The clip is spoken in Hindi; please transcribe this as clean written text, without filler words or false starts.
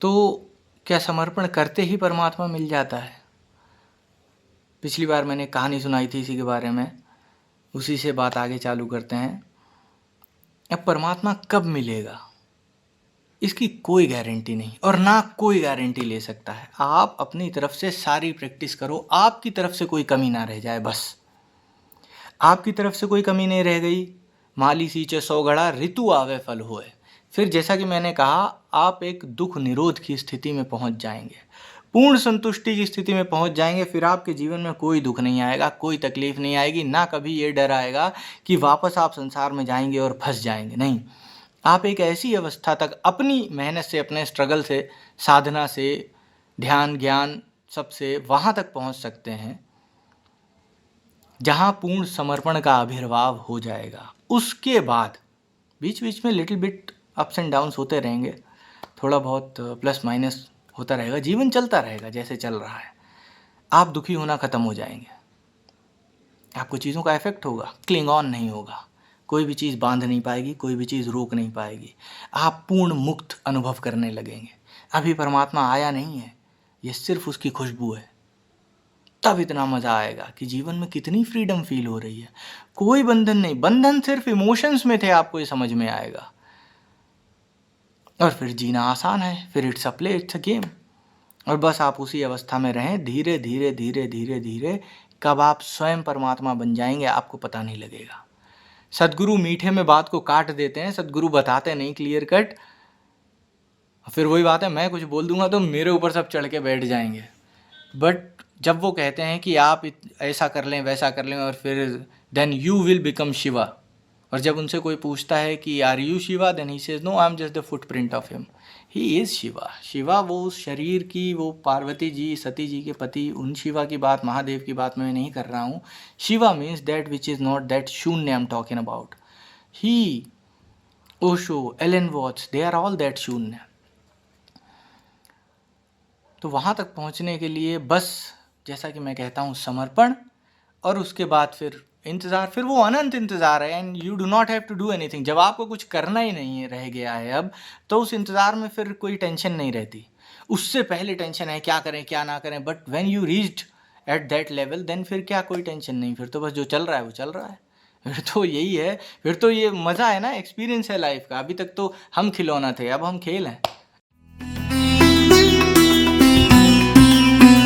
तो क्या समर्पण करते ही परमात्मा मिल जाता है? पिछली बार मैंने कहानी सुनाई थी इसी के बारे में, उसी से बात आगे चालू करते हैं। अब परमात्मा कब मिलेगा इसकी कोई गारंटी नहीं, और ना कोई गारंटी ले सकता है। आप अपनी तरफ से सारी प्रैक्टिस करो, आपकी तरफ से कोई कमी ना रह जाए। बस आपकी तरफ से कोई कमी नहीं रह गई, माली सींचे 100 घड़ा, ऋतु आवे फल होए। फिर जैसा कि मैंने कहा, आप एक दुख निरोध की स्थिति में पहुंच जाएंगे, पूर्ण संतुष्टि की स्थिति में पहुंच जाएंगे। फिर आपके जीवन में कोई दुख नहीं आएगा, कोई तकलीफ नहीं आएगी, ना कभी ये डर आएगा कि वापस आप संसार में जाएंगे और फंस जाएंगे। नहीं, आप एक ऐसी अवस्था तक अपनी मेहनत से, अपने स्ट्रगल से, साधना से, ध्यान ज्ञान सबसे वहाँ तक पहुँच सकते हैं जहाँ पूर्ण समर्पण का आविर्भाव हो जाएगा। उसके बाद बीच बीच में little bit ups and downs होते रहेंगे, थोड़ा बहुत प्लस माइनस होता रहेगा, जीवन चलता रहेगा जैसे चल रहा है। आप दुखी होना ख़त्म हो जाएंगे, आपको चीज़ों का इफेक्ट होगा, क्लिंग ऑन नहीं होगा, कोई भी चीज़ बांध नहीं पाएगी, कोई भी चीज़ रोक नहीं पाएगी। आप पूर्ण मुक्त अनुभव करने लगेंगे। अभी परमात्मा आया नहीं है, ये सिर्फ उसकी खुशबू है। तब इतना मज़ा आएगा कि जीवन में कितनी फ्रीडम फील हो रही है। कोई बंधन नहीं, बंधन सिर्फ इमोशंस में थे, आपको ये समझ में आएगा। और फिर जीना आसान है, फिर it's a play, it's a game. और बस आप उसी अवस्था में रहें, धीरे धीरे धीरे धीरे धीरे कब आप स्वयं परमात्मा बन जाएंगे आपको पता नहीं लगेगा। सदगुरु मीठे में बात को काट देते हैं, सदगुरु बताते नहीं क्लियर कट। फिर वही बात है, मैं कुछ बोल दूंगा तो मेरे ऊपर सब चढ़ के बैठ जाएंगे। बट जब वो कहते हैं कि आप ऐसा कर लें, वैसा कर लें, और फिर then you will become Shiva, और जब उनसे कोई पूछता है कि are you Shiva, then he says no, I am just the footprint of him. He is Shiva. Shiva वो उस शरीर की, वो पार्वती जी, सती जी के पति, उन शिवा की बात, महादेव की बात मैं नहीं कर रहा हूँ। Shiva means that which is not that शून्य I am talking about. He, Osho, Alan Watts, they are all that शून्य। तो वहाँ तक पहुँचने के लिए बस जैसा कि मैं कहता हूँ समर्पण, और उसके बाद फिर इंतज़ार, फिर वो अनंत इंतज़ार है। And you do not have to do anything. जब आपको कुछ करना ही नहीं है, रह गया है अब, तो उस इंतज़ार में फिर कोई टेंशन नहीं रहती। उससे पहले टेंशन है क्या करें क्या ना करें, but when you reached at that level, then फिर क्या कोई टेंशन नहीं, फिर तो बस जो चल रहा है वो चल रहा है। फिर तो यही है, फिर तो ये मज़ा है ना, एक्सपीरियंस है लाइफ का। अभी तक तो हम खिलौना थे, अब हम खेल हैं।